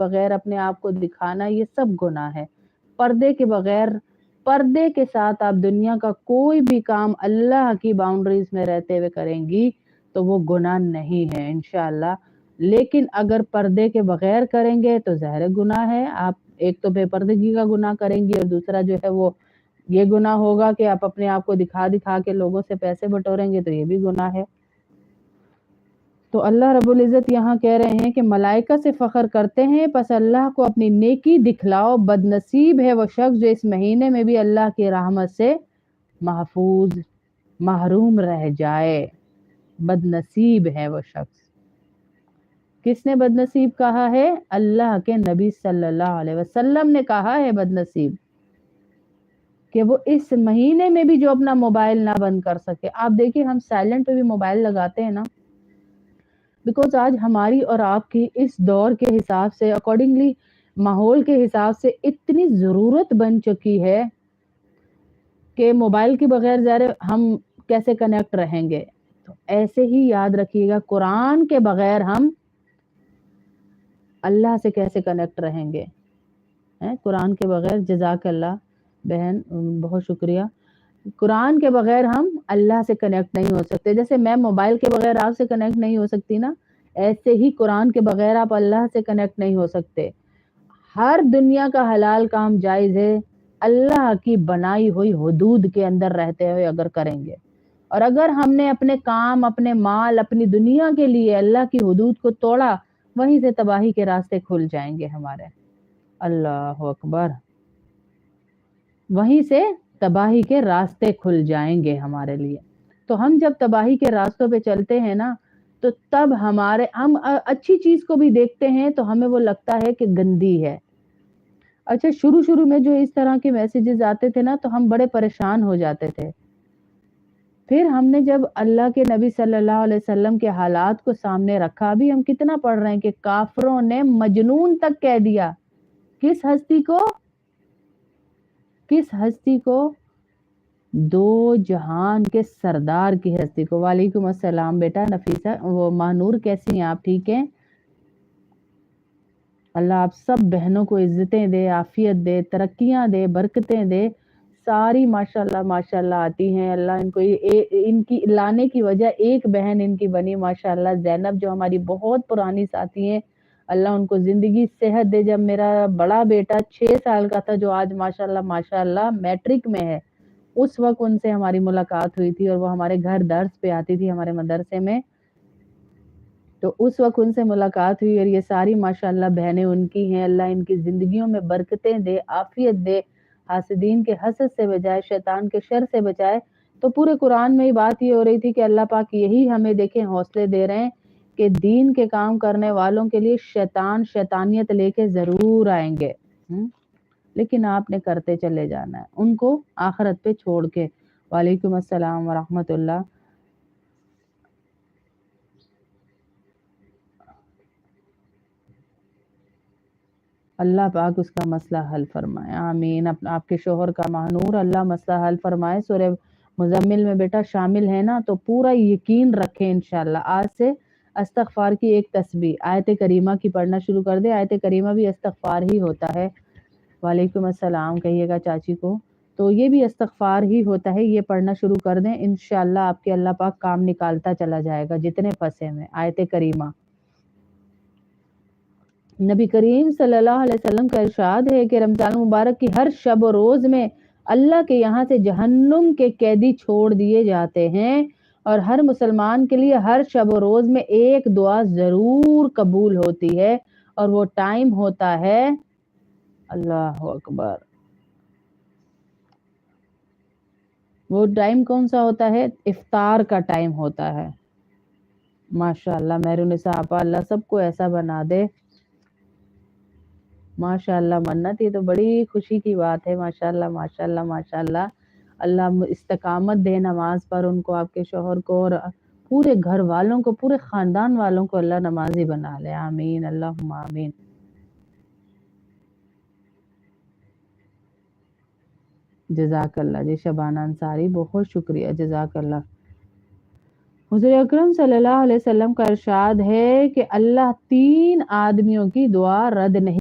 بغیر اپنے آپ کو دکھانا یہ سب گناہ ہے۔ پردے کے بغیر، پردے کے ساتھ آپ دنیا کا کوئی بھی کام اللہ کی باؤنڈریز میں رہتے ہوئے کریں گی تو وہ گناہ نہیں ہے انشاءاللہ۔ لیکن اگر پردے کے بغیر کریں گے تو ظاہر گناہ ہے۔ آپ ایک تو بے پردگی کا گناہ کریں گی اور دوسرا جو ہے وہ یہ گناہ ہوگا کہ آپ اپنے آپ کو دکھا دکھا کے لوگوں سے پیسے بٹوریں گے تو یہ بھی گناہ ہے۔ تو اللہ رب العزت یہاں کہہ رہے ہیں کہ ملائکہ سے فخر کرتے ہیں، پس اللہ کو اپنی نیکی دکھلاؤ، بد نصیب ہے وہ شخص جو اس مہینے میں بھی اللہ کی رحمت سے محفوظ محروم رہ جائے۔ بد نصیب ہے وہ شخص۔ کس نے بد نصیب کہا ہے؟ اللہ کے نبی صلی اللہ علیہ وسلم نے کہا ہے بد نصیب کہ وہ اس مہینے میں بھی جو اپنا موبائل نہ بند کر سکے۔ آپ دیکھیں ہم سائلنٹ پہ بھی موبائل لگاتے ہیں نا، بیکاز آج ہماری اور آپ کی اس دور کے حساب سے اکارڈنگلی ماحول کے حساب سے اتنی ضرورت بن چکی ہے کہ موبائل کے بغیر ظاہر ہم کیسے کنیکٹ رہیں گے۔ تو ایسے ہی یاد رکھیے گا قرآن کے بغیر ہم اللہ سے کیسے کنیکٹ رہیں گے۔ قرآن کے بغیر، جزاک اللہ بہن بہت شکریہ، قرآن کے بغیر ہم اللہ سے کنیکٹ نہیں ہو سکتے۔ جیسے میں موبائل کے بغیر آپ سے کنیکٹ نہیں ہو سکتی نا، ایسے ہی قرآن کے بغیر آپ اللہ سے کنیکٹ نہیں ہو سکتے۔ ہر دنیا کا حلال کام جائز ہے اللہ کی بنائی ہوئی حدود کے اندر رہتے ہوئے اگر کریں گے، اور اگر ہم نے اپنے کام، اپنے مال، اپنی دنیا کے لیے اللہ کی حدود کو توڑا، وہیں سے تباہی کے راستے کھل جائیں گے ہمارے۔ اللہ اکبر، وہیں سے تباہی کے راستے کھل جائیں گے ہمارے لیے۔ تو ہم جب تباہی کے راستوں پہ چلتے ہیں نا تو تب ہم اچھی چیز کو بھی دیکھتے ہیں تو ہمیں وہ لگتا ہے کہ گندی ہے۔ اچھا شروع میں جو اس طرح کے میسیجز آتے تھے نا تو ہم بڑے پریشان ہو جاتے تھے۔ پھر ہم نے جب اللہ کے نبی صلی اللہ علیہ وسلم کے حالات کو سامنے رکھا، بھی ہم کتنا پڑھ رہے ہیں کہ کافروں نے مجنون تک کہہ دیا۔ کس ہستی کو؟ کس ہستی کو؟ دو جہان کے سردار کی ہستی کو۔ وعلیکم السلام بیٹا نفیسہ، وہ مانور کیسی ہیں آپ؟ ٹھیک ہیں؟ اللہ آپ سب بہنوں کو عزتیں دے، عافیت دے، ترقیاں دے، برکتیں دے۔ ساری ماشاءاللہ آتی ہیں۔ اللہ ان کو ان کی لانے کی وجہ ایک بہن ان کی بنی ماشاءاللہ زینب، جو ہماری بہت پرانی ساتھی ہیں۔ اللہ ان کو زندگی صحت دے۔ جب میرا بڑا بیٹا 6 سال کا تھا، جو آج ماشاءاللہ میٹرک میں ہے، اس وقت ان سے ہماری ملاقات ہوئی تھی اور وہ ہمارے گھر درس پہ آتی تھی ہمارے مدرسے میں، تو اس وقت ان سے ملاقات ہوئی۔ اور یہ ساری ماشاءاللہ بہنیں ان کی ہیں۔ اللہ ان کی زندگیوں میں برکتیں دے، عافیت دے، حاسدین کے حسد سے بچائے، شیطان کے شر سے بچائے۔ تو پورے قرآن میں ہی بات یہ ہو رہی تھی کہ اللہ پاک یہی ہمیں دیکھیں حوصلے دے رہے ہیں کہ دین کے کام کرنے والوں کے لیے شیطان شیطانیت لے کے ضرور آئیں گے، لیکن آپ نے کرتے چلے جانا ہے ان کو آخرت پہ چھوڑ کے۔ وعلیکم السلام ورحمۃ اللہ۔ اللہ پاک اس کا مسئلہ حل فرمائے، آمین۔ آپ کے شوہر کا مہنور اللہ مسئلہ حل فرمائے۔ سورہ مزمل میں بیٹا شامل ہے نا، تو پورا یقین رکھیں انشاءاللہ۔ آج سے استغفار کی ایک تسبیح آیت کریمہ کی پڑھنا شروع کر دے۔ آیت کریمہ بھی استغفار ہی ہوتا ہے۔ وعلیکم السلام کہیے گا چاچی کو۔ تو یہ بھی استغفار ہی ہوتا ہے، یہ پڑھنا شروع کر دیں انشاءاللہ آپ کے اللہ پاک کام نکالتا چلا جائے گا جتنے پھنسے میں۔ آیت کریمہ، نبی کریم صلی اللہ علیہ وسلم کا ارشاد ہے کہ رمضان مبارک کی ہر شب و روز میں اللہ کے یہاں سے جہنم کے قیدی چھوڑ دیے جاتے ہیں، اور ہر مسلمان کے لیے ہر شب و روز میں ایک دعا ضرور قبول ہوتی ہے، اور وہ ٹائم ہوتا ہے، اللہ اکبر، وہ ٹائم کون سا ہوتا ہے؟ افطار کا ٹائم ہوتا ہے۔ ماشاءاللہ مہرالنساء آپا، اللہ سب کو ایسا بنا دے۔ ماشاءاللہ منت، یہ تو بڑی خوشی کی بات ہے۔ ماشاءاللہ ماشاءاللہ ماشاءاللہ، اللہ استقامت دے نماز پر ان کو، آپ کے شوہر کو، اور پورے گھر والوں کو، پورے خاندان والوں کو اللہ نمازی بنا لے، آمین اللہم آمین۔ جزاک اللہ جی شبانہ انصاری، بہت شکریہ، جزاک اللہ۔ حضور اکرم صلی اللہ علیہ وسلم کا ارشاد ہے کہ اللہ 3 آدمیوں کی دعا رد نہیں